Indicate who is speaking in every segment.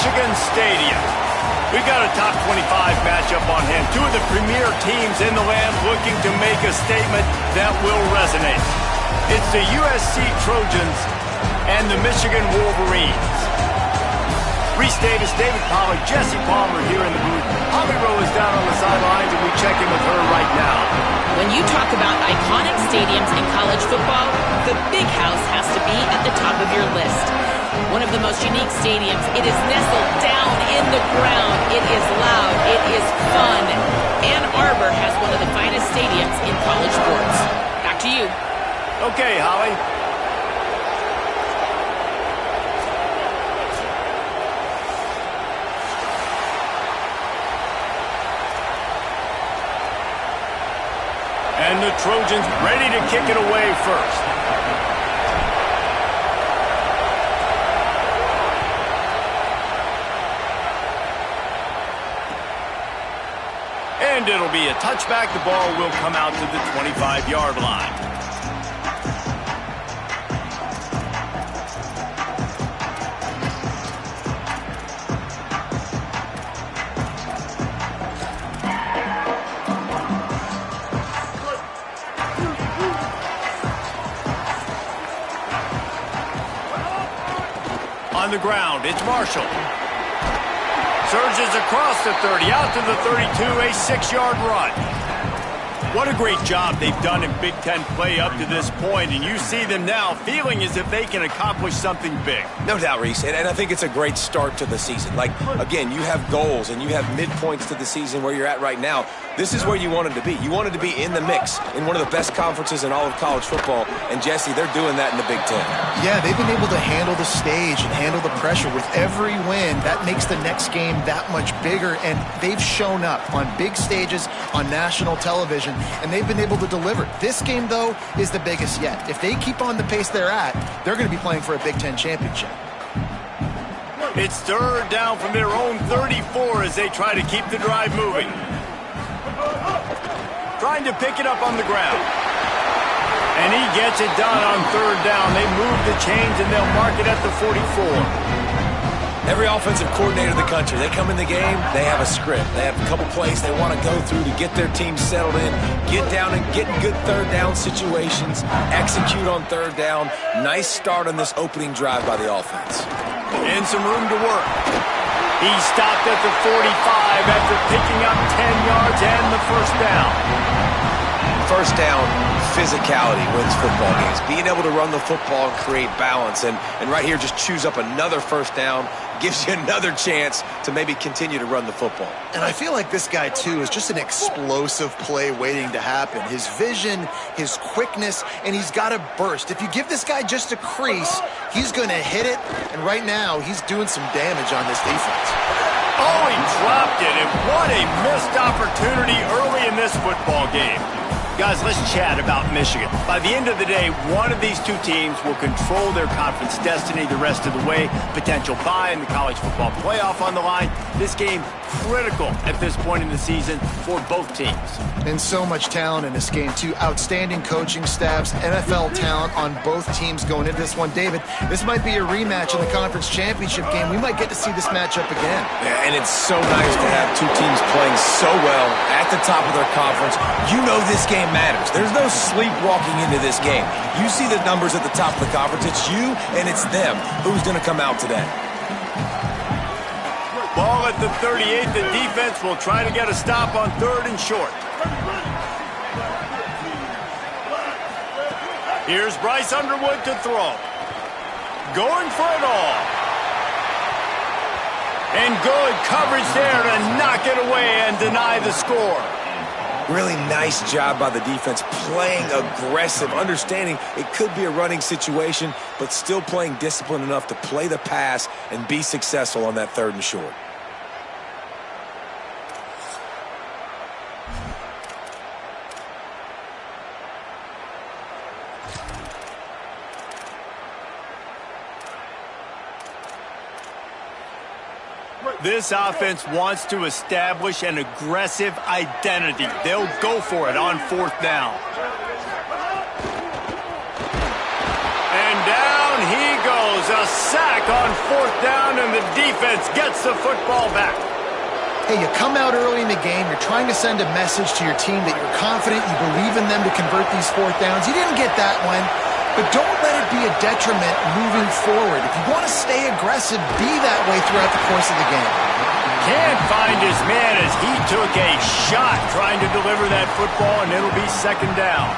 Speaker 1: Michigan Stadium. We've got a top 25 matchup on hand. Two of the premier teams in the land looking to make a statement that will resonate. It's the USC Trojans and the Michigan Wolverines. Reese Davis, David Pollack, Jesse Palmer here in the booth. Holly Rowe is down on the sidelines, and we check in with her right now.
Speaker 2: When you talk about iconic stadiums in college football, the Big House has to be at the top of your list. One of the most unique stadiums. It is nestled down in the ground. It is loud. It is fun. Ann Arbor has one of the finest stadiums in college sports. Back to you.
Speaker 1: Okay, Holly. And the Trojans ready to kick it away first. And it'll be a touchback. The ball will come out to the 25-yard line. On the ground, it's Marshall. Surges across the 30, out to the 32, a 6-yard run. What a great job they've done in Big Ten play up to this point, and you see them now feeling as if they can accomplish something big.
Speaker 3: No doubt, Reese, and I think it's a great start to the season. Like, again, you have goals and you have midpoints to the season where you're at right now. This is where you wanted to be. You wanted to be in the mix in one of the best conferences in all of college football, and Jesse, they're doing that in the Big Ten.
Speaker 4: Yeah, they've been able to handle the stage and handle the pressure. With every win, that makes the next game that much bigger, and they've shown up on big stages on national television, and they've been able to deliver. This game, though, is the biggest yet. If they keep on the pace they're at, they're going to be playing for a Big Ten championship.
Speaker 1: It's third down from their own 34 as they try to keep the drive moving. Trying to pick it up on the ground. And he gets it done on third down. They move the chains and they'll mark it at the 44.
Speaker 3: Every offensive coordinator in the country, they come in the game, they have a script. They have a couple plays they want to go through to get their team settled in, get down and get in good third down situations, execute on third down. Nice start on this opening drive by the offense.
Speaker 1: And some room to work. He stopped at the 45 after picking up 10 yards and the first down.
Speaker 3: First down, physicality wins football games. Being able to run the football and create balance. And right here, just choose up another first down. Gives you another chance to maybe continue to run the football.
Speaker 4: And I feel like this guy, too, is just an explosive play waiting to happen. His vision, his quickness, and he's got a burst. If you give this guy just a crease, he's going to hit it. And right now, he's doing some damage on this defense.
Speaker 1: Oh, he dropped it, and what a missed opportunity early in this football game. Guys, let's chat about Michigan. By the end of the day, one of these two teams will control their conference destiny the rest of the way. Potential bye in the college football playoff on the line. This game critical at this point in the season for both teams.
Speaker 4: And so much talent in this game, too. Outstanding coaching staffs, NFL talent on both teams going into this one. David, this might be a rematch in the conference championship game. We might get to see this matchup again.
Speaker 3: Yeah, and it's so nice to have two teams playing so well at the top of their conference. You know this game matters. There's no sleepwalking into this game. You see the numbers at the top of the conference. It's you and it's them. Who's going to come out today?
Speaker 1: Ball at the 38. The defense will try to get a stop on third and short. Here's Bryce Underwood to throw. Going for it all. And good coverage there to knock it away and deny the score.
Speaker 3: Really nice job by the defense, playing aggressive, understanding it could be a running situation, but still playing disciplined enough to play the pass and be successful on that third and short.
Speaker 1: This offense wants to establish an aggressive identity. They'll go for it on fourth down. And down he goes. A sack on 4th down, and the defense gets the football back.
Speaker 4: Hey, you come out early in the game, you're trying to send a message to your team that you're confident, you believe in them to convert these 4th downs. You didn't get that one, but don't let it be a detriment moving forward. If you want to stay aggressive, be that way throughout the course of the game.
Speaker 1: Can't find his man as he took a shot trying to deliver that football, and it'll be 2nd down.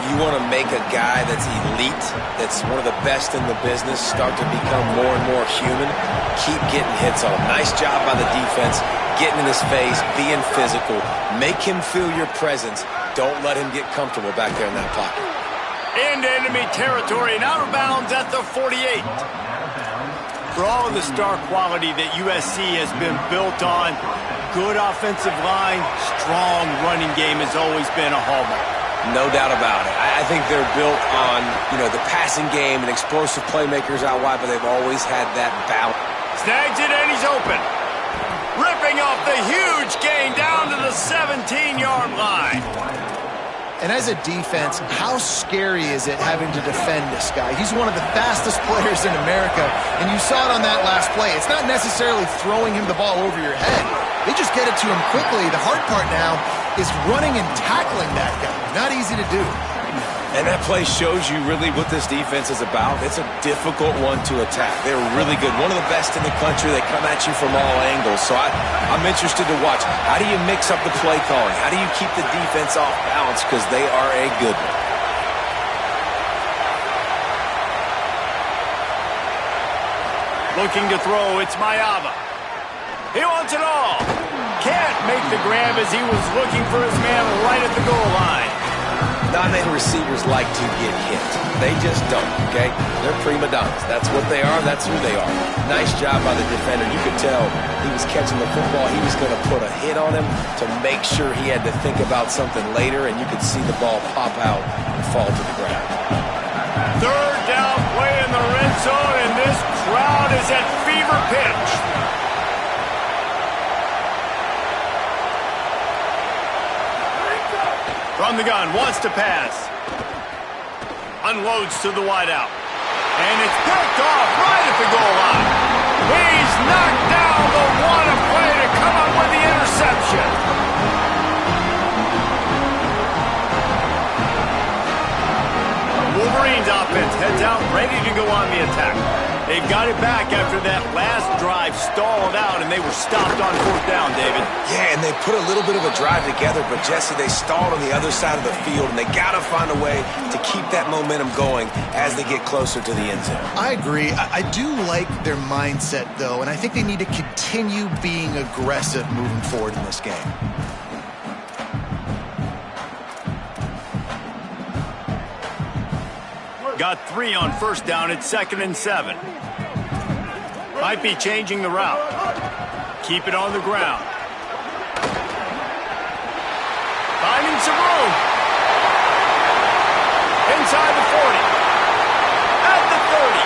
Speaker 3: You want to make a guy that's elite, that's one of the best in the business, start to become more and more human. Keep getting hits on him. Nice job by the defense, getting in his face, being physical. Make him feel your presence. Don't let him get comfortable back there in that pocket.
Speaker 1: Into enemy territory and out of bounds at the 48. For all of the star quality that USC has been built on, good offensive line, strong running game has always been a hallmark.
Speaker 3: No doubt about it. I think they're built on, the passing game and explosive playmakers out wide, but they've always had that balance.
Speaker 1: Snags it and he's open. Ripping off the huge gain down to the 17-yard line.
Speaker 4: And as a defense, how scary is it having to defend this guy? He's one of the fastest players in America, and you saw it on that last play. It's not necessarily throwing him the ball over your head. They just get it to him quickly. The hard part now is running and tackling that guy. Not easy to do.
Speaker 3: And that play shows you really what this defense is about. It's a difficult one to attack. They're really good. One of the best in the country. They come at you from all angles. So I'm interested to watch. How do you mix up the play calling? How do you keep the defense off balance? Because they are a good one.
Speaker 1: Looking to throw, it's Mayava. He wants it all. Can't make the grab as he was looking for his man right at the goal line.
Speaker 3: Non-name receivers like to get hit. They just don't, okay? They're prima donnas. That's what they are. That's who they are. Nice job by the defender. You could tell he was catching the football. He was going to put a hit on him to make sure he had to think about something later, and you could see the ball pop out and fall to the ground.
Speaker 1: 3rd down play in the red zone, and this crowd is at fever pitch. From the gun, wants to pass. Unloads to the wideout. And it's picked off right at the goal line. He's knocked down the one play to come up with the interception. Wolverines offense heads out, ready to go on the attack. They've got it back after that last drive stalled out, and they were stopped on 4th down, David.
Speaker 3: Yeah, and they put a little bit of a drive together, but, Jesse, they stalled on the other side of the field, and they got to find a way to keep that momentum going as they get closer to the end zone.
Speaker 4: I agree. I do like their mindset, though, and I think they need to continue being aggressive moving forward in this game.
Speaker 1: Got 3 on 1st down. It's 2nd and 7. Might be changing the route. Keep it on the ground. Finding some room. Inside the 40. At the 30.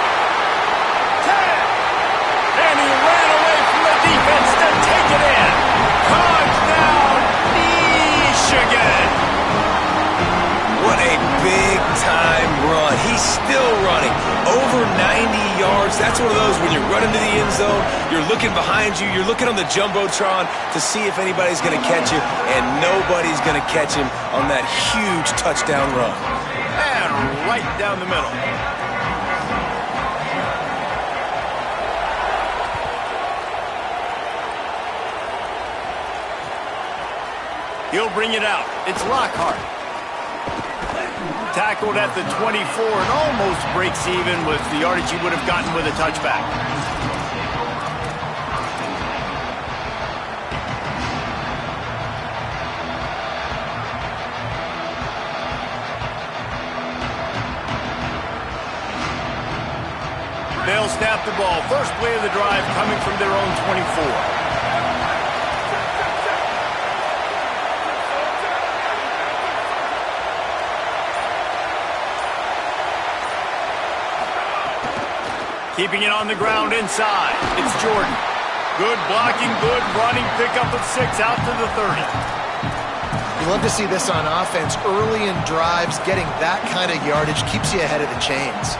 Speaker 1: 10. And he ran away from the defense to take it in. Cogs down. Michigan.
Speaker 3: What a big-time run. He's still running. Over 90 yards. That's one of those when you're running to the end zone, you're looking behind you, you're looking on the Jumbotron to see if anybody's going to catch you, and nobody's going to catch him on that huge touchdown run.
Speaker 1: And right down the middle. He'll bring it out. It's Lockhart. Tackled at the 24 and almost breaks even with the yardage he would have gotten with a touchback. They'll snap the ball. First play of the drive coming from their own 24. Keeping it on the ground inside. It's Jordan. Good blocking, good running, pickup of 6 out to the 30.
Speaker 4: You love to see this on offense. Early in drives, getting that kind of yardage keeps you ahead of the chains.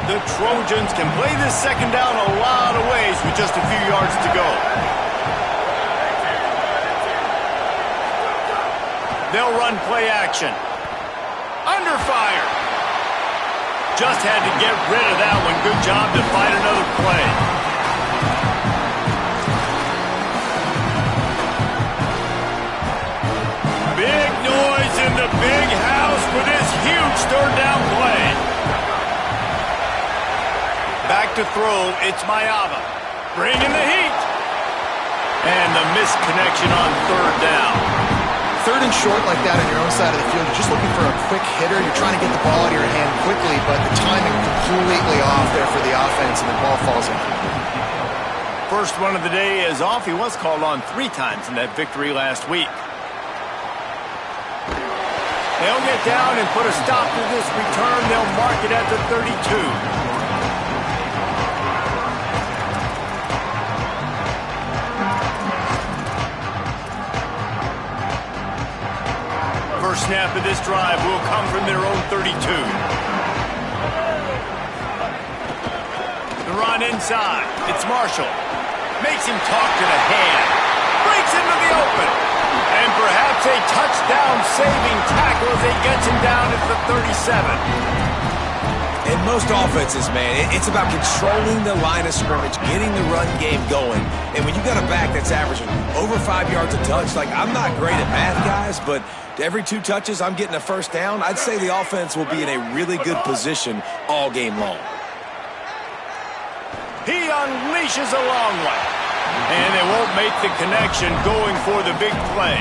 Speaker 1: The Trojans can play this second down a lot of ways with just a few yards to go. They'll run play action. Under fire. Just had to get rid of that one. Good job to find another play. Big noise in the big house for this huge third down play. Back to throw, it's Mayava. Bringing the heat. And the missed connection on third down.
Speaker 4: Third and short like that on your own side of the field, you're just looking for a quick hitter. You're trying to get the ball out of your hand quickly, but the timing completely off there for the offense, and the ball falls in.
Speaker 1: First one of the day is off. He was called on 3 times in that victory last week. They'll get down and put a stop to this return. They'll mark it at the 32. First snap of this drive will come from their own 32. The run inside. It's Marshall. Makes him talk to the hand. Breaks into the open. And perhaps a touchdown-saving tackle as he gets him down at the 37.
Speaker 3: In most offenses, man, it's about controlling the line of scrimmage, getting the run game going. And when you got a back that's averaging over 5 yards a touch, like, I'm not great at math, guys, but every 2 touches, I'm getting a first down. I'd say the offense will be in a really good position all game long.
Speaker 1: He unleashes a long one. And they won't make the connection going for the big play.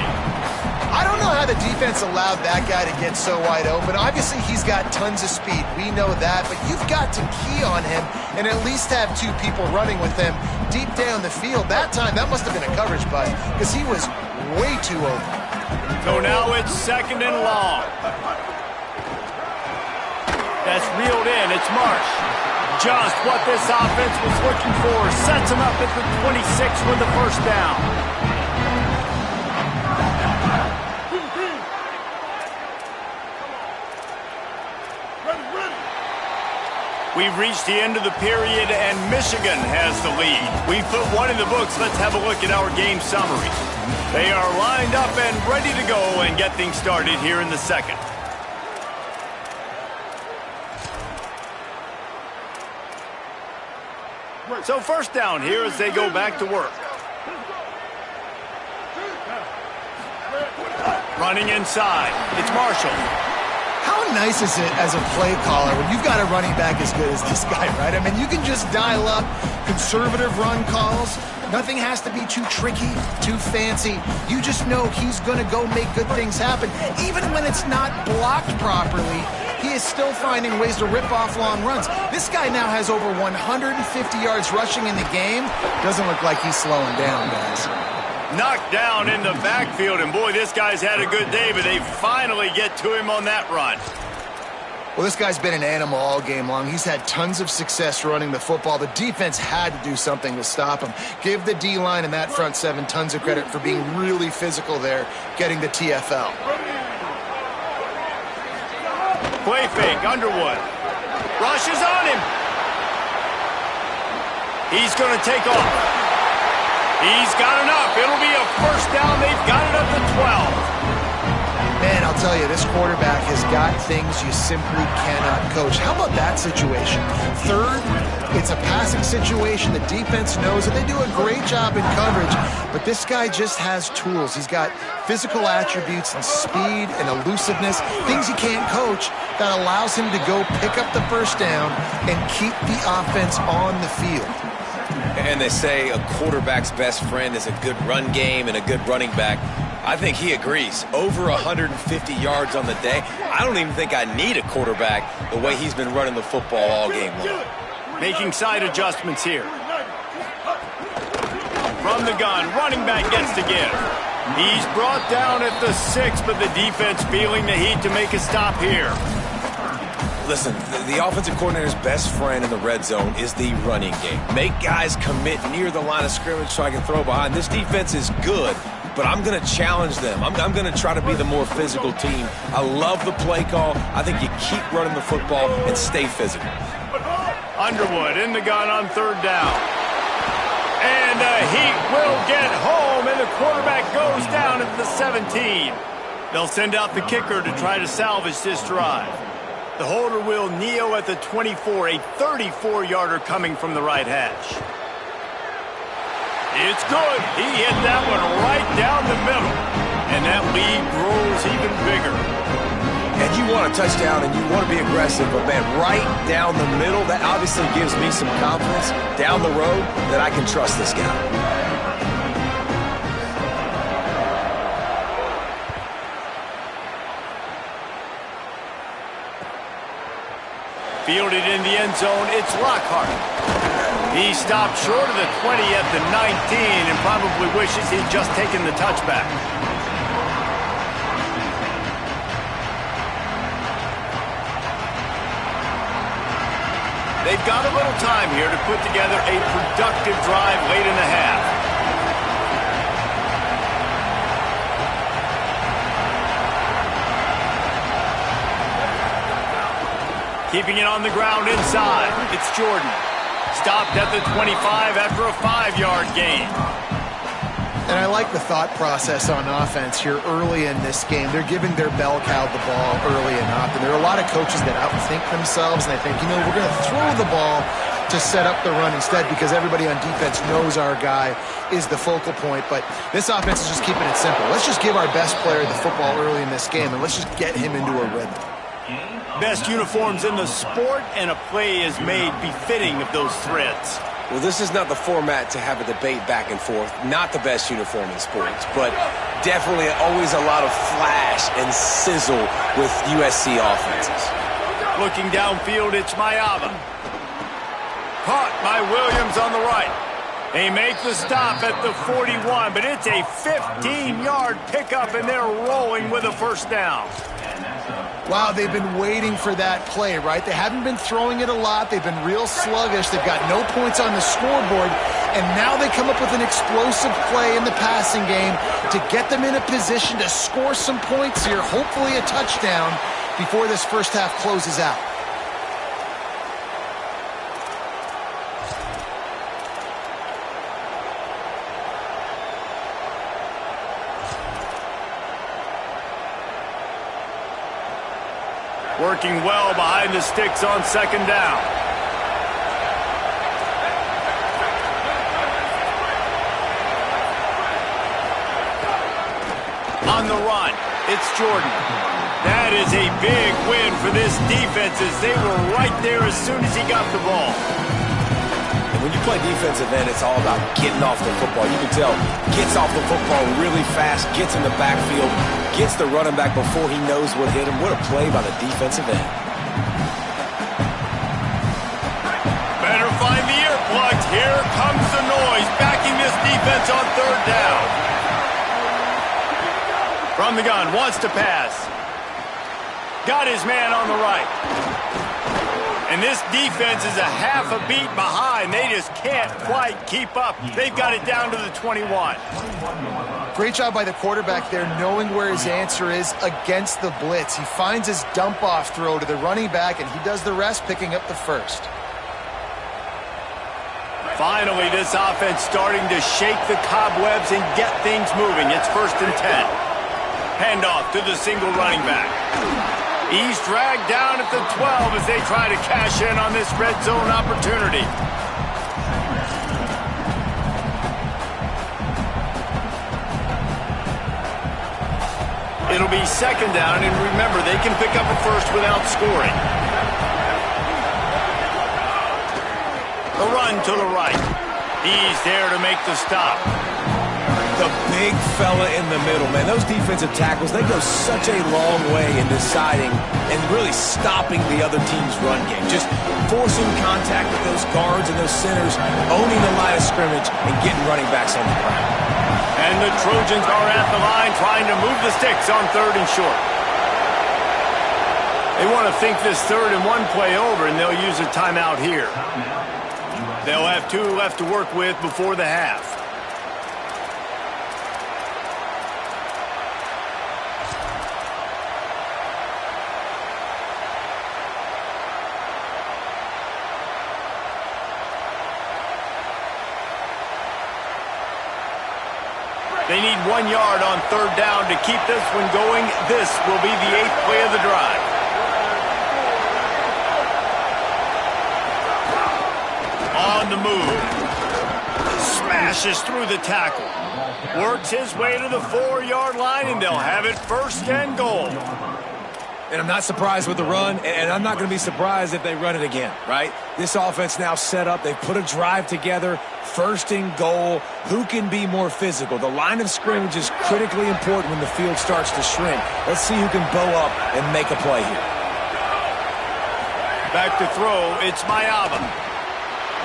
Speaker 4: I don't know how the defense allowed that guy to get so wide open. Obviously, he's got tons of speed. We know that. But you've got to key on him and at least have 2 people running with him deep down the field. That time, that must have been a coverage play because he was way too open.
Speaker 1: So now it's second and long. That's reeled in. It's Marsh. Just what this offense was looking for. Sets him up at the 26 with the first down. We've reached the end of the period, and Michigan has the lead. We've put one in the books. Let's have a look at our game summary. They are lined up and ready to go and get things started here in the second. So first down here as they go back to work. Running inside. It's Marshall.
Speaker 4: How nice is it as a play caller when you've got a running back as good as this guy, right? I mean, you can just dial up conservative run calls. Nothing has to be too tricky, too fancy. You just know he's going to go make good things happen. Even when it's not blocked properly, he is still finding ways to rip off long runs. This guy now has over 150 yards rushing in the game. Doesn't look like he's slowing down, guys.
Speaker 1: Knocked down in the backfield, and boy, this guy's had a good day, but they finally get to him on that run.
Speaker 4: Well, this guy's been an animal all game long. He's had tons of success running the football. The defense had to do something to stop him. Give the D-line and that front 7 tons of credit for being really physical there, getting the TFL.
Speaker 1: Play fake, Underwood. Rushes on him. He's going to take off. He's got enough. It'll be a first down. They've got it at the 12.
Speaker 4: Man, I'll tell you, this quarterback has got things you simply cannot coach. How about that situation? Third, it's a passing situation. The defense knows it. They do a great job in coverage, but this guy just has tools. He's got physical attributes and speed and elusiveness, things you can't coach, that allows him to go pick up the first down and keep the offense on the field.
Speaker 3: And they say a quarterback's best friend is a good run game and a good running back. I think he agrees. Over 150 yards on the day. I don't even think I need a quarterback the way he's been running the football all game long.
Speaker 1: Making side adjustments here. From the gun, running back gets to give. He's brought down at the 6, but the defense feeling the heat to make a stop here.
Speaker 3: Listen, the offensive coordinator's best friend in the red zone is the running game. Make guys commit near the line of scrimmage so I can throw behind. This defense is good, but I'm going to challenge them. I'm going to try to be the more physical team. I love the play call. I think you keep running the football and stay physical.
Speaker 1: Underwood in the gun on third down. And the Heat will get home, and the quarterback goes down at the 17. They'll send out the kicker to try to salvage this drive. The holder will kneel at the 24, a 34-yarder coming from the right hash. It's good. He hit that one right down the middle, and that lead grows even bigger.
Speaker 3: And you want a touchdown and you want to be aggressive, but man, right down the middle, that obviously gives me some confidence down the road that I can trust this guy.
Speaker 1: Fielded in the end zone, it's Lockhart. He stopped short of the 20 at the 19 and probably wishes he'd just taken the touchback. They've got a little time here to put together a productive drive late in the half. Keeping it on the ground inside. It's Jordan. Stopped at the 25 after a 5-yard gain.
Speaker 4: And I like the thought process on offense here early in this game. They're giving their bell cow the ball early enough. And there are a lot of coaches that outthink themselves, and they think, you know, we're going to throw the ball to set up the run instead because everybody on defense knows our guy is the focal point. But this offense is just keeping it simple. Let's just give our best player the football early in this game, and let's just get him into a rhythm.
Speaker 1: Best uniforms in the sport, and a play is made befitting of those threads.
Speaker 3: Well, this is not the format to have a debate back and forth. Not the best uniform in sports, but definitely always a lot of flash and sizzle with USC offenses.
Speaker 1: Looking downfield, it's Mayava. Caught by Williams on the right. They make the stop at the 41, but it's a 15-yard pickup, and they're rolling with a first down.
Speaker 4: Wow, they've been waiting for that play, right? They haven't been throwing it a lot. They've been real sluggish. They've got no points on the scoreboard. And now they come up with an explosive play in the passing game to get them in a position to score some points here, hopefully a touchdown, before this first half closes out.
Speaker 1: Working well behind the sticks on second down. On the run, it's Jordan. That is a big win for this defense as they were right there as soon as he got the ball.
Speaker 3: And when you play defensive end, it's all about getting off the football. You can tell, gets off the football really fast, gets in the backfield, gets the running back before he knows what hit him. What a play by the defensive end.
Speaker 1: Better find the earplugs. Here comes the noise, backing this defense on third down. From the gun, wants to pass. Got his man on the right. And this defense is a half a beat behind. They just can't quite keep up. They've got it down to the 21.
Speaker 4: Great job by the quarterback there, knowing where his answer is against the blitz. He finds his dump-off throw to the running back, and he does the rest, picking up the first.
Speaker 1: Finally, this offense starting to shake the cobwebs and get things moving. It's 1st and 10. Handoff to the single running back. He's dragged down at the 12 as they try to cash in on this red zone opportunity. It'll be second down, and remember, they can pick up a first without scoring. The run to the right. He's there to make the stop.
Speaker 3: The big fella in the middle, man. Those defensive tackles, they go such a long way in deciding and really stopping the other team's run game. Just forcing contact with those guards and those centers, owning the line of scrimmage, and getting running backs on the ground.
Speaker 1: And the Trojans are at the line trying to move the sticks on 3rd and short. They want to think this 3rd and 1 play over, and they'll use a timeout here. They'll have 2 left to work with before the half. They need 1 yard on third down to keep this one going. This will be the 8th play of the drive. On the move. Smashes through the tackle. Works his way to the 4-yard line, and they'll have it 1st and goal.
Speaker 3: And I'm not surprised with the run, and I'm not going to be surprised if they run it again, right? This offense now set up. They've put a drive together. 1st and goal. Who can be more physical? The line of scrimmage is critically important when the field starts to shrink. Let's see who can bow up and make a play here.
Speaker 1: Back to throw. It's Mayava.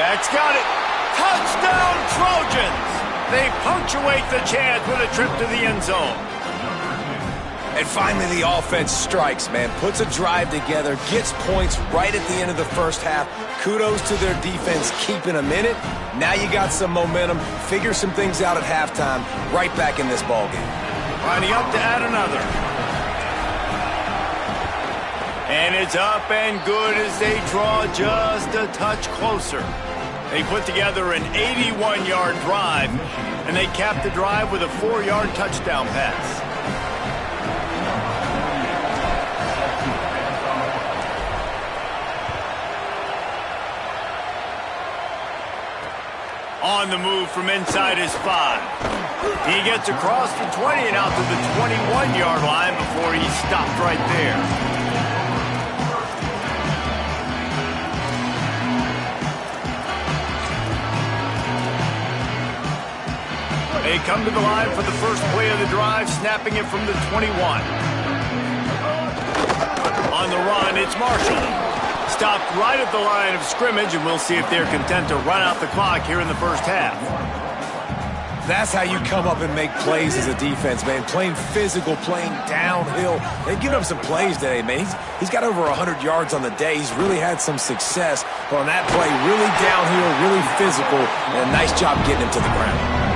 Speaker 1: Back's got it. Touchdown, Trojans! They punctuate the chance with a trip to the end zone.
Speaker 3: And finally, the offense strikes, man. Puts a drive together, gets points right at the end of the first half. Kudos to their defense keeping them in it. Now you got some momentum. Figure some things out at halftime. Right back in this ballgame.
Speaker 1: Lining up to add another. And it's up and good as they draw just a touch closer. They put together an 81-yard drive, and they capped the drive with a 4-yard touchdown pass. On the move from inside his 5. He gets across the 20 and out to the 21-yard line before he stopped right there. They come to the line for the first play of the drive, snapping it from the 21. On the run, it's Marshall. Stopped right at the line of scrimmage, and we'll see if they're content to run out the clock here in the first half.
Speaker 3: That's how you come up and make plays as a defense, man. Playing physical, playing downhill. They've given up some plays today, man. He's got over 100 yards on the day. He's really had some success. But on that play, really downhill, really physical, and a nice job getting him to the ground.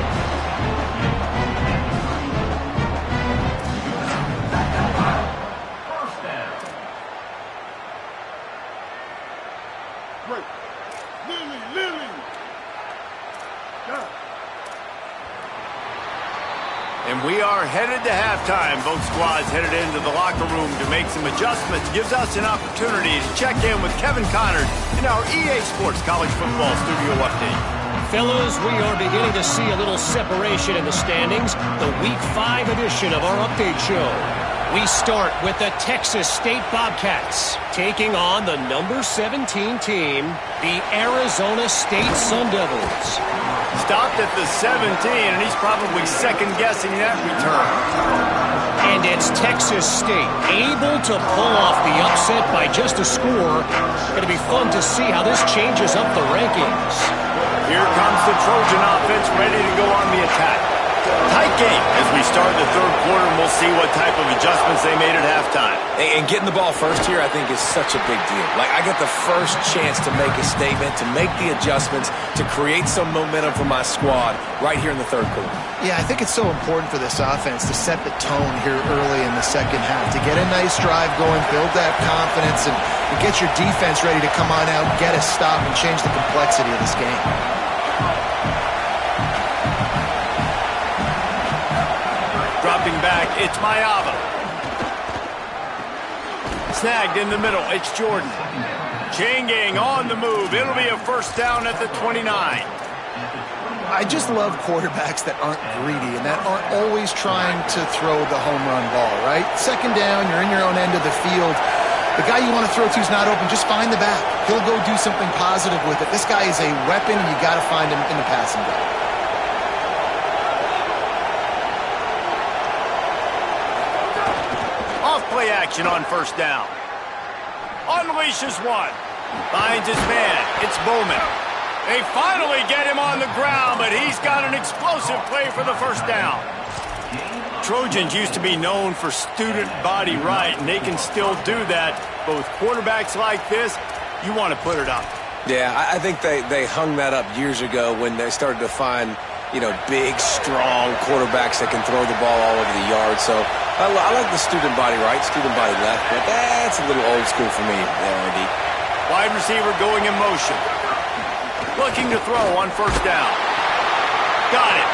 Speaker 1: And we are headed to halftime. Both squads headed into the locker room to make some adjustments. Gives us an opportunity to check in with Kevin Connard in our EA Sports College Football Studio Update.
Speaker 5: Fellas, we are beginning to see a little separation in the standings. The Week 5 edition of our update show. We start with the Texas State Bobcats taking on the number 17 team, the Arizona State Sun Devils.
Speaker 1: Stopped at the 17, and he's probably second-guessing that return.
Speaker 5: And it's Texas State able to pull off the upset by just a score. Going to be fun to see how this changes up the rankings.
Speaker 1: Here comes the Trojan offense ready to go on the attack. Tight game as we start the third quarter, and we'll see what type of adjustments they made at halftime.
Speaker 3: And getting the ball first here, I think, is such a big deal. Like, I get the first chance to make a statement, to make the adjustments, to create some momentum for my squad right here in the third quarter.
Speaker 4: Yeah, I think it's so important for this offense to set the tone here early in the second half, to get a nice drive going, build that confidence, and get your defense ready to come on out, get a stop, and change the complexity of this game.
Speaker 1: Dropping back, it's Mayava. Snagged in the middle, it's Jordan. Chain gang on the move. It'll be a first down at the 29.
Speaker 4: I just love quarterbacks that aren't greedy and that aren't always trying to throw the home run ball, right? Second down, you're in your own end of the field. The guy you want to throw to is not open. Just find the back. He'll go do something positive with it. This guy is a weapon, and you got to find him in the passing game.
Speaker 1: Play action on first down. Unleashes one. Finds his man. It's Bowman. They finally get him on the ground, but he's got an explosive play for the first down. Trojans used to be known for student body right, and they can still do that. Both quarterbacks like this, you want to put it up.
Speaker 3: Yeah, I think they hung that up years ago when they started to find, big, strong quarterbacks that can throw the ball all over the yard. So I like the student body right, student body left, but that's a little old school for me, RD.
Speaker 1: Wide receiver going in motion. Looking to throw on first down. Got it.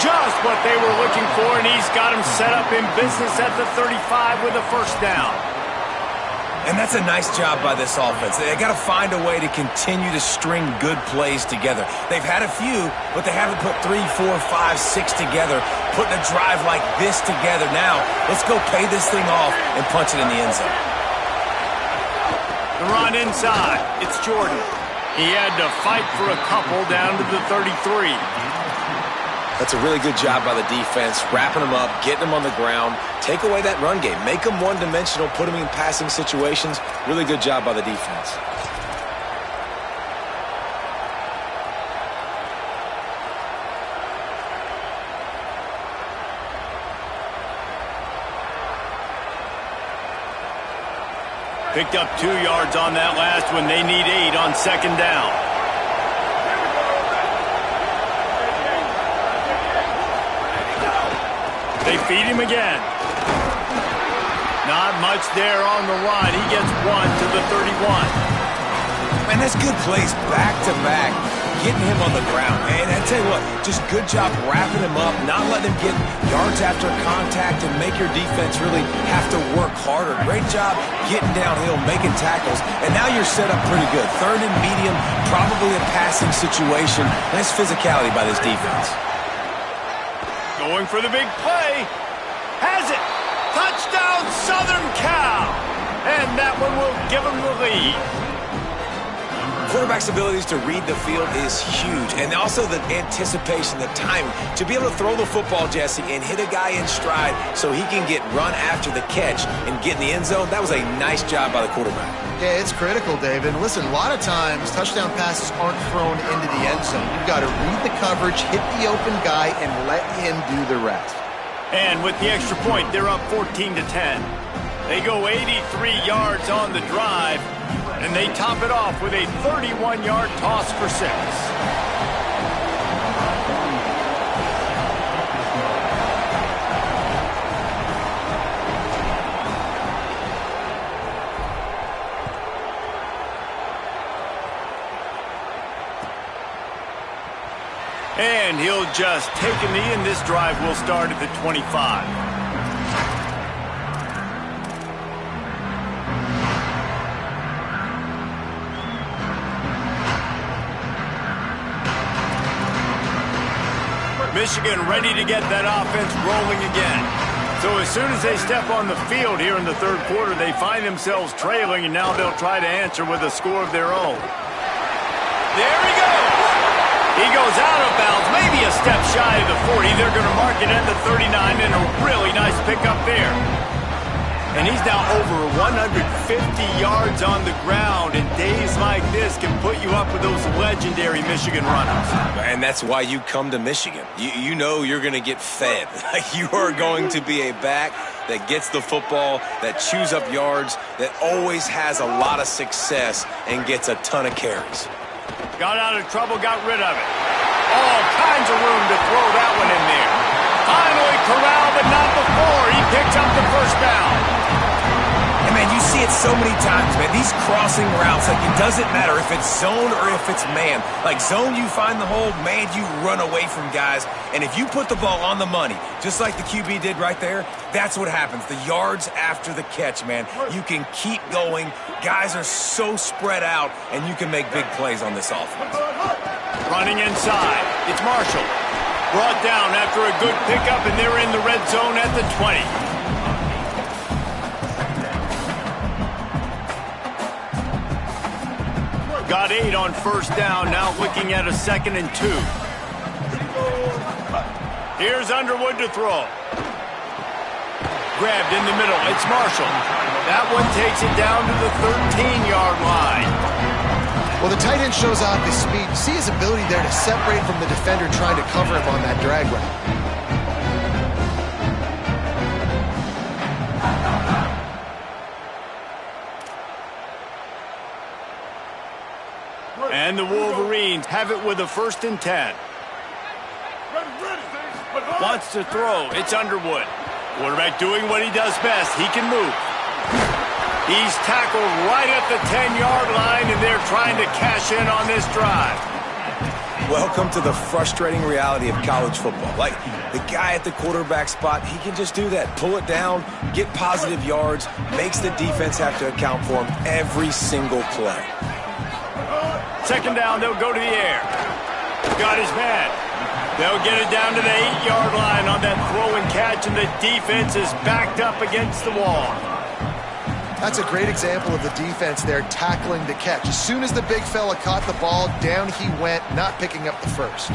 Speaker 1: Just what they were looking for, and he's got him set up in business at the 35 with a first down.
Speaker 3: And that's a nice job by this offense. They got to find a way to continue to string good plays together. They've had a few, but they haven't put 3, 4, 5, 6 together, putting a drive like this together. Now, let's go pay this thing off and punch it in the end zone.
Speaker 1: The run inside. It's Jordan. He had to fight for a couple down to the 33.
Speaker 3: That's a really good job by the defense, wrapping them up, getting them on the ground, take away that run game, make them one-dimensional, put them in passing situations. Really good job by the defense.
Speaker 1: Picked up 2 yards on that last one. They need 8 on second down. They feed him again. Not much there on the line. He gets 1 to the 31.
Speaker 3: Man, that's good plays back-to-back, getting him on the ground. Man, I tell you what, just good job wrapping him up, not letting him get yards after contact and make your defense really have to work harder. Great job getting downhill, making tackles, and now you're set up pretty good. Third and medium, probably a passing situation. Nice physicality by this defense.
Speaker 1: Going for the big play. Has it. Touchdown, Southern Cal. And that one will give them the lead.
Speaker 3: Quarterback's abilities to read the field is huge. And also the anticipation, the timing. To be able to throw the football, Jesse, and hit a guy in stride so he can get run after the catch and get in the end zone, that was a nice job by the quarterback.
Speaker 4: Yeah, it's critical, David. Listen, a lot of times touchdown passes aren't thrown into the end zone. You've got to read the coverage, hit the open guy, and let him do the rest.
Speaker 1: And with the extra point, they're up 14-10. They go 83 yards on the drive, and they top it off with a 31-yard toss for 6. And he'll just take a knee, and this drive will start at the 25. Michigan ready to get that offense rolling again. So as soon as they step on the field here in the third quarter, they find themselves trailing, and now they'll try to answer with a score of their own. There he goes. He goes out of bounds, maybe a step shy of the 40. They're going to mark it at the 39, and a really nice pickup there. And he's now over 150 yards on the ground, and days like this can put you up with those legendary Michigan runners.
Speaker 3: And that's why you come to Michigan. You know you're going to get fed. You are going to be a back that gets the football, that chews up yards, that always has a lot of success and gets a ton of carries.
Speaker 1: Got out of trouble, got rid of it. All kinds of room to throw that one in there. Finally corralled, but not before. He picks up the first down.
Speaker 3: And, man, you see it so many times, man. These crossing routes, like, it doesn't matter if it's zone or if it's man. Like, zone, you find the hole. Man, you run away from guys. And if you put the ball on the money, just like the QB did right there, that's what happens. The yards after the catch, man. You can keep going. Guys are so spread out, and you can make big plays on this offense.
Speaker 1: Running inside. It's Marshall. Brought down after a good pickup, and they're in the red zone at the 20. Got 8 on first down, now looking at a 2nd and 2. Here's Underwood to throw. Grabbed in the middle, it's Marshall. That one takes it down to the 13-yard line.
Speaker 4: Well, the tight end shows off his speed. You see his ability there to separate from the defender trying to cover him on that drag route.
Speaker 1: And the Wolverines have it with a 1st and 10. Wants to throw. It's Underwood. Quarterback doing what he does best. He can move. He's tackled right at the 10-yard line, and they're trying to cash in on this drive.
Speaker 3: Welcome to the frustrating reality of college football. Like, the guy at the quarterback spot, he can just do that. Pull it down, get positive yards, makes the defense have to account for him every single play.
Speaker 1: Second down, they'll go to the air. Got his man. They'll get it down to the 8-yard line on that throw and catch, and the defense is backed up against the wall.
Speaker 4: That's a great example of the defense there tackling the catch. As soon as the big fella caught the ball, down he went, not picking up the first.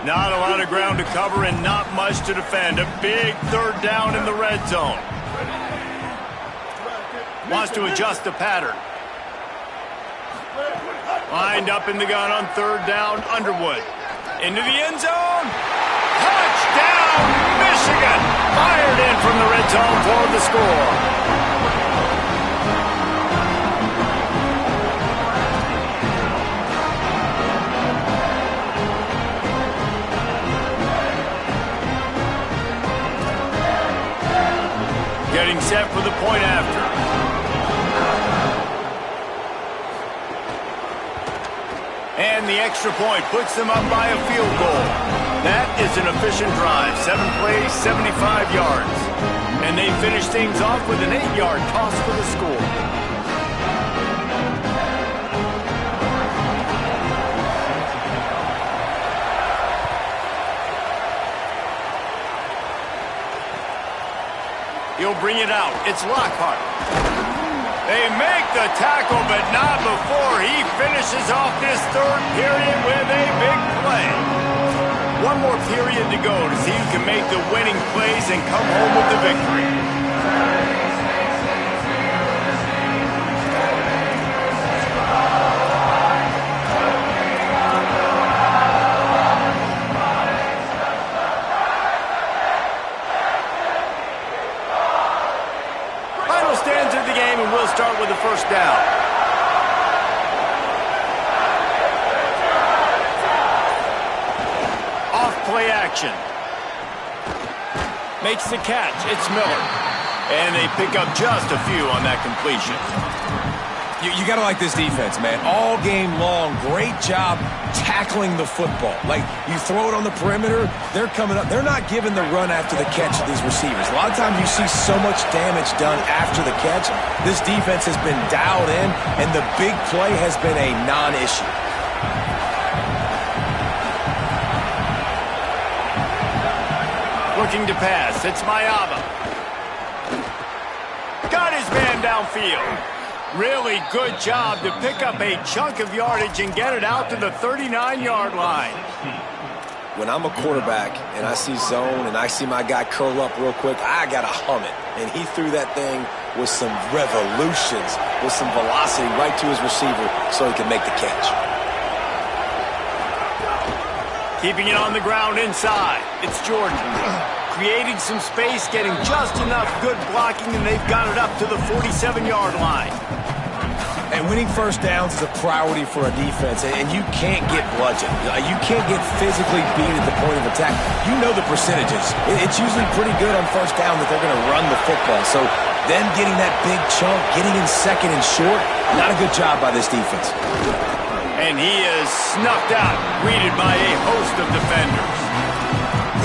Speaker 1: Not a lot of ground to cover and not much to defend. A big third down in the red zone. Wants to adjust the pattern. Lined up in the gun on third down, Underwood. Into the end zone. Touchdown, Michigan! Fired in from the red zone for the score. Getting set for the point after. And the extra point puts them up by a field goal. That is an efficient drive. 7 plays, 75 yards. And they finish things off with an 8-yard toss for the score. He'll bring it out. It's Lockhart. They make the tackle, but not before he finishes off this third period with a big play. One more period to go to see who can make the winning plays and come home with the victory. Start with the first down. Off play action. Makes the catch. It's Miller. And they pick up just a few on that completion.
Speaker 3: You got to like this defense, man. All game long, great job tackling the football. Like, you throw it on the perimeter, they're coming up. They're not giving the run after the catch to these receivers. A lot of times you see so much damage done after the catch. This defense has been dialed in, and the big play has been a non-issue.
Speaker 1: Looking to pass. It's Mayaba. Got his man downfield. Really good job to pick up a chunk of yardage and get it out to the 39-yard line.
Speaker 3: When I'm a quarterback and I see zone and I see my guy curl up real quick, I got to hum it. And he threw that thing with some revolutions, with some velocity right to his receiver so he can make the catch.
Speaker 1: Keeping it on the ground inside. It's Jordan. Creating some space, getting just enough good blocking, and they've got it up to the 47-yard line.
Speaker 3: And winning first downs is a priority for a defense, and you can't get bludgeoned. You can't get physically beat at the point of attack. You know the percentages. It's usually pretty good on first down that they're going to run the football. So them getting that big chunk, getting in second and short, not a good job by this defense.
Speaker 1: And he is snuffed out, greeted by a host of defenders.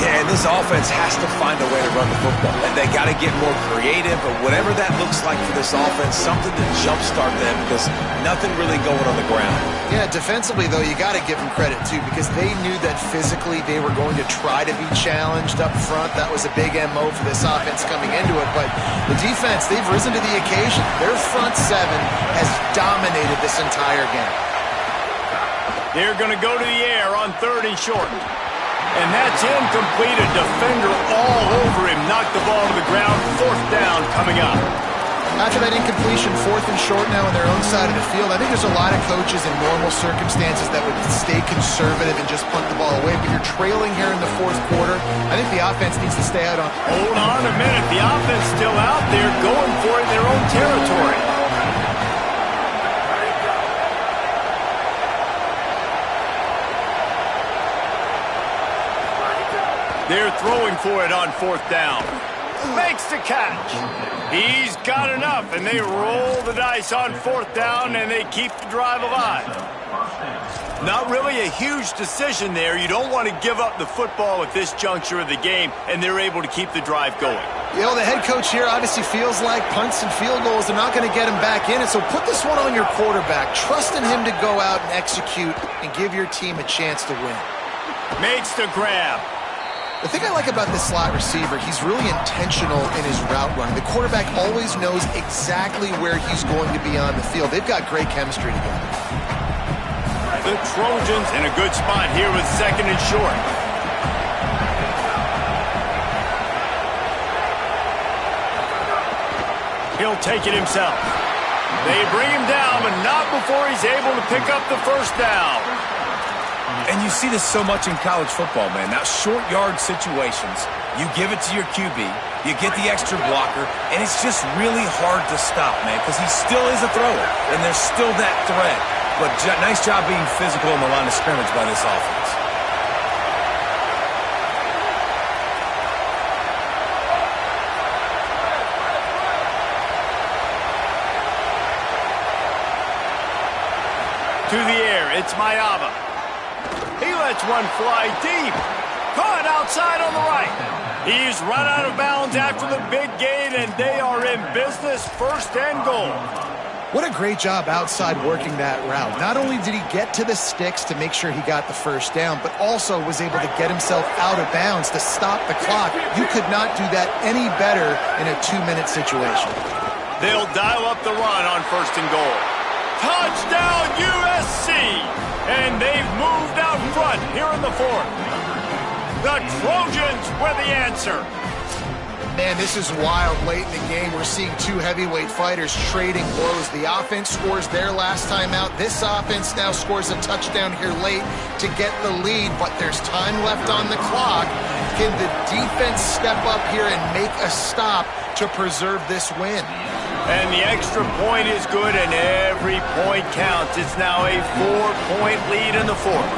Speaker 3: Yeah, and this offense has to find a way to run the football. And they got to get more creative, but whatever that looks like for this offense, something to jumpstart them because nothing really going on the ground.
Speaker 4: Yeah, defensively, though, you got to give them credit, too, because they knew that physically they were going to try to be challenged up front. That was a big MO for this offense coming into it. But the defense, they've risen to the occasion. Their front seven has dominated this entire game.
Speaker 1: They're going to go to the air on third and short. And that's incomplete. A defender all over him. Knocked the ball to the ground. Fourth down coming up.
Speaker 4: After that incompletion, fourth and short now on their own side of the field, I think there's a lot of coaches in normal circumstances that would stay conservative and just punt the ball away. But you're trailing here in the fourth quarter. I think the offense needs to stay out on.
Speaker 1: Hold on a minute. The offense still out there going for it in their own territory. They're throwing for it on fourth down. makes the catch. He's got enough, and they roll the dice on 4th down, and they keep the drive alive. Not really a huge decision there. You don't want to give up the football at this juncture of the game, and they're able to keep the drive going.
Speaker 4: You know, the head coach here obviously feels like punts and field goals are not going to get him back in, and so put this one on your quarterback. Trust in him to go out and execute and give your team a chance to win.
Speaker 1: Makes the grab.
Speaker 4: The thing I like about this slot receiver, he's really intentional in his route running. The quarterback always knows exactly where he's going to be on the field. They've got great chemistry together.
Speaker 1: The Trojans in a good spot here with 2nd and short. He'll take it himself. They bring him down, but not before he's able to pick up the 1st down.
Speaker 3: And you see this so much in college football, man. Now, short yard situations, you give it to your QB, you get the extra blocker, and it's just really hard to stop, man, because he still is a thrower, and there's still that threat. But nice job being physical in the line of scrimmage by this offense.
Speaker 1: To the air, it's Mayava. He lets one fly deep. Caught outside on the right. He's run out of bounds after the big gain, and they are in business, 1st and goal.
Speaker 4: What a great job outside working that route. Not only did he get to the sticks to make sure he got the 1st down, but also was able to get himself out of bounds to stop the clock. You could not do that any better in a 2-minute situation.
Speaker 1: They'll dial up the run on 1st and goal. Touchdown USC! And they've moved out front here in the 4th. The Trojans were the answer.
Speaker 4: Man, this is wild late in the game. We're seeing 2 heavyweight fighters trading blows. The offense scores their last time out. This offense now scores a touchdown here late to get the lead, but there's time left on the clock. Can the defense step up here and make a stop to preserve this win?
Speaker 1: And the extra point is good, and every point counts. It's now a 4-point lead in the 4th.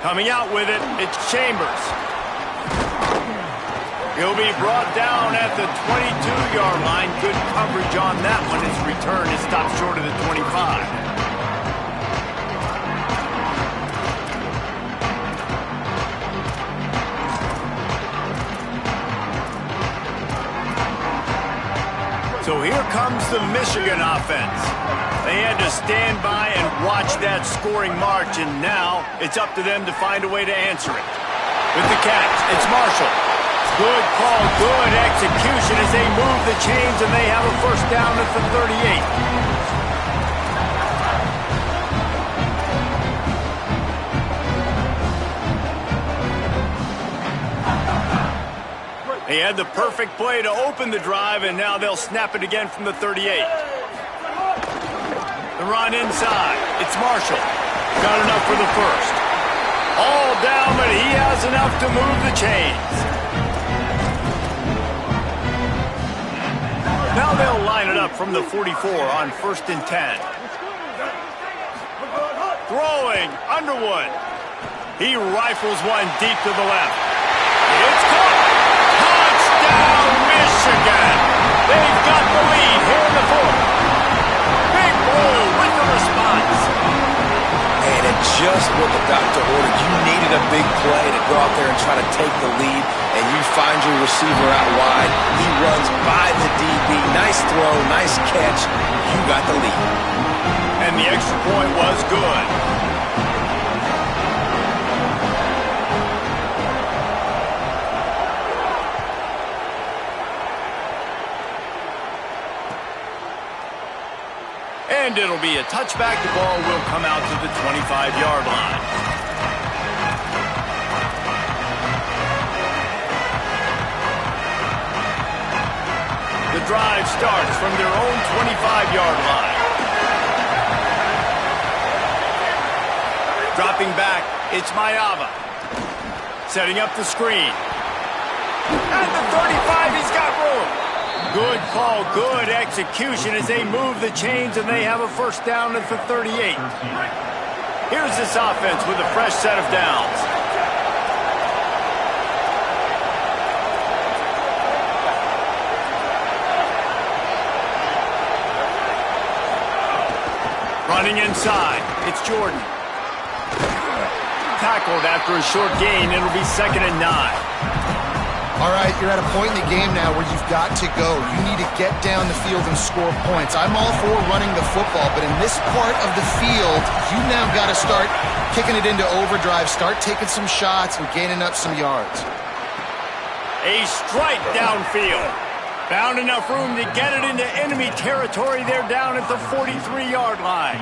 Speaker 1: Coming out with it, it's Chambers. He'll be brought down at the 22-yard line. Good coverage on that one. His return is stopped short of the 25. So here comes the Michigan offense. They had to stand by and watch that scoring march, and now it's up to them to find a way to answer it. With the catch, it's Marshall. Good call, good execution as they move the chains, and they have a 1st down at the 38. He had the perfect play to open the drive, and now they'll snap it again from the 38. The run inside. It's Marshall. Got enough for the 1st. All down, but he has enough to move the chains. Now they'll line it up from the 44 on 1st and 10. Throwing, Underwood. He rifles one deep to the left. It's caught. Touchdown, Michigan! They've got the lead here in the 4th. Big Blue with the response.
Speaker 3: And it's just what the doctor ordered. You needed a big play to go out there and try to take the lead, and you find your receiver out wide. He runs by the DB. Nice throw, nice catch. You got the lead.
Speaker 1: And the extra point was good. And it'll be a touchback. The ball will come out to the 25-yard line. The drive starts from their own 25-yard line. Dropping back, it's Mayava. Setting up the screen. At the 35, he's got room. Good call, good execution as they move the chains and they have a first down at the 38. Here's this offense with a fresh set of downs. Running inside, it's Jordan. Tackled after a short gain, it'll be 2nd and 9.
Speaker 4: All right, you're at a point in the game now where you've got to go. You need to get down the field and score points. I'm all for running the football, but in this part of the field, you now got to start kicking it into overdrive, start taking some shots and gaining up some yards.
Speaker 1: A strike downfield. Found enough room to get it into enemy territory. They're down at the 43-yard line.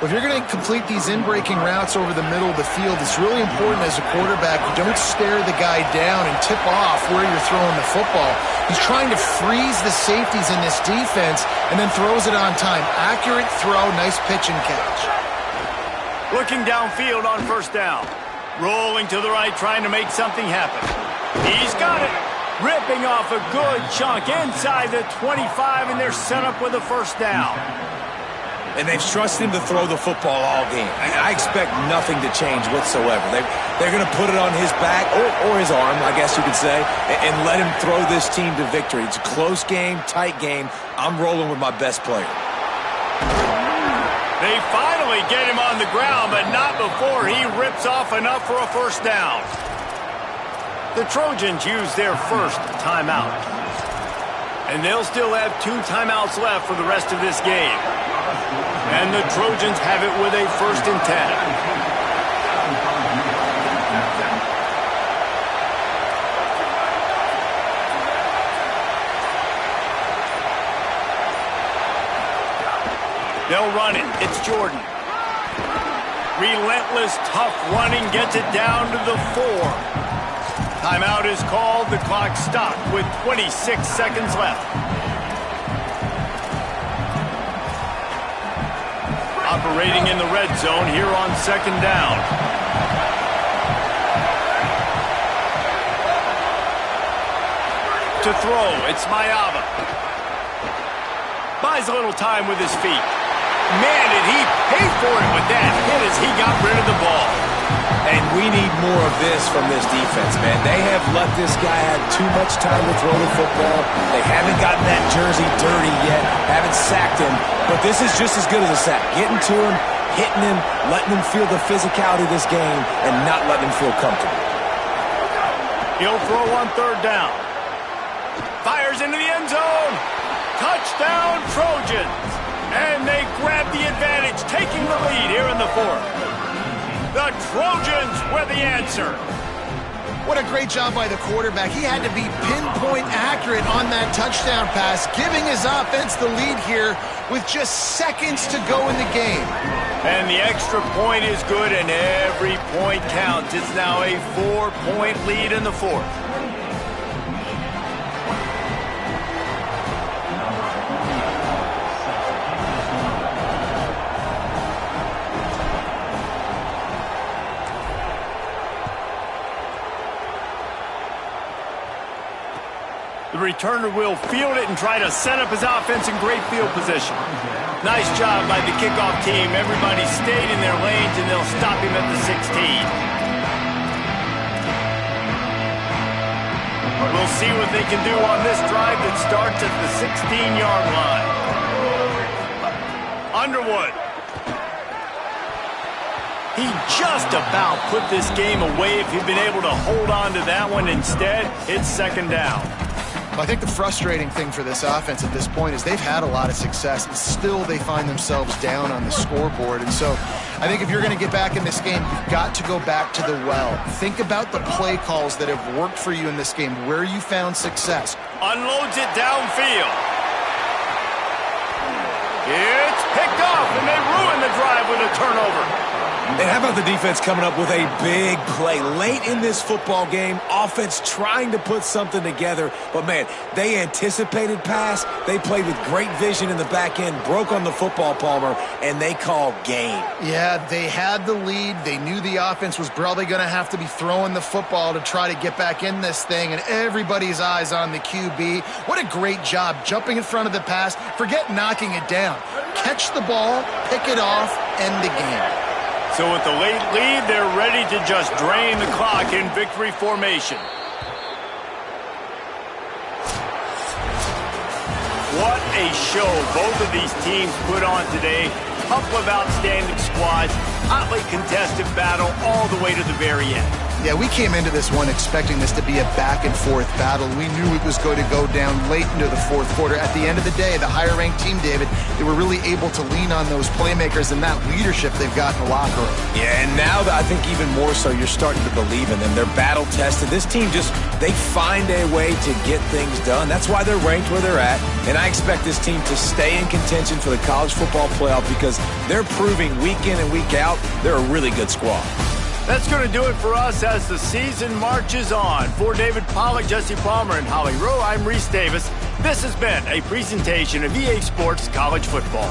Speaker 4: If you're going to complete these in-breaking routes over the middle of the field, it's really important as a quarterback you don't stare the guy down and tip off where you're throwing the football. He's trying to freeze the safeties in this defense and then throws it on time. Accurate throw, nice pitch and catch.
Speaker 1: Looking downfield on first down. Rolling to the right, trying to make something happen. He's got it. Ripping off a good chunk inside the 25, and they're set up with a first down.
Speaker 3: And they've trusted him to throw the football all game. I expect nothing to change whatsoever. They're going to put it on his back, or his arm, I guess you could say, and let him throw this team to victory. It's a close game, tight game. I'm rolling with my best player.
Speaker 1: They finally get him on the ground, but not before he rips off enough for a first down. The Trojans use their first timeout. And they'll still have 2 timeouts left for the rest of this game. And the Trojans have it with a 1st and 10. They'll run it. It's Jordan. Relentless, tough running gets it down to the 4. Timeout is called. The clock stopped with 26 seconds left. Operating in the red zone here on 2nd down. To throw, it's Mayava. Buys a little time with his feet. Man, did he pay for it with that hit as he got rid of the ball.
Speaker 3: And we need more of this from this defense, man. They have let this guy have too much time to throw the football. They haven't gotten that jersey dirty yet, haven't sacked him. But this is just as good as a sack. Getting to him, hitting him, letting him feel the physicality of this game, and not letting him feel comfortable.
Speaker 1: He'll throw on 3rd down. Fires into the end zone. Touchdown, Trojans. And they grab the advantage, taking the lead here in the 4th. The Trojans with the answer.
Speaker 4: What a great job by the quarterback. He had to be pinpoint accurate on that touchdown pass, giving his offense the lead here with just seconds to go in the game.
Speaker 1: And the extra point is good, and every point counts. It's now a 4-point lead in the 4th. The returner will field it and try to set up his offense in great field position. Nice job by the kickoff team. Everybody stayed in their lanes, and they'll stop him at the 16. We'll see what they can do on this drive that starts at the 16-yard line. Underwood. He just about put this game away if he'd been able to hold on to that one. Instead, it's 2nd down.
Speaker 4: I think the frustrating thing for this offense at this point is they've had a lot of success, and still they find themselves down on the scoreboard. And so I think if you're going to get back in this game, you've got to go back to the well. Think about the play calls that have worked for you in this game, where you found success.
Speaker 1: Unloads it downfield. It's picked off, and they ruin the drive with a turnover.
Speaker 3: And how about the defense coming up with a big play late in this football game? Offense trying to put something together. But, man, they anticipated pass. They played with great vision in the back end, broke on the football, Palmer, and they called game.
Speaker 4: Yeah, they had the lead. They knew the offense was probably going to have to be throwing the football to try to get back in this thing, and everybody's eyes on the QB. What a great job jumping in front of the pass. Forget knocking it down. Catch the ball, pick it off, end the game.
Speaker 1: So with the late lead, they're ready to just drain the clock in victory formation. What a show both of these teams put on today. Couple of outstanding squads, hotly contested battle all the way to the very end.
Speaker 4: Yeah, we came into this one expecting this to be a back-and-forth battle. We knew it was going to go down late into the fourth quarter. At the end of the day, the higher-ranked team, David, they were really able to lean on those playmakers and that leadership they've got in the locker room.
Speaker 3: Yeah, and now I think even more so, you're starting to believe in them. They're battle-tested. This team they find a way to get things done. That's why they're ranked where they're at. And I expect this team to stay in contention for the college football playoff because they're proving week in and week out they're a really good squad.
Speaker 1: That's going to do it for us as the season marches on. For David Pollack, Jesse Palmer, and Holly Rowe, I'm Reese Davis. This has been a presentation of EA Sports College Football.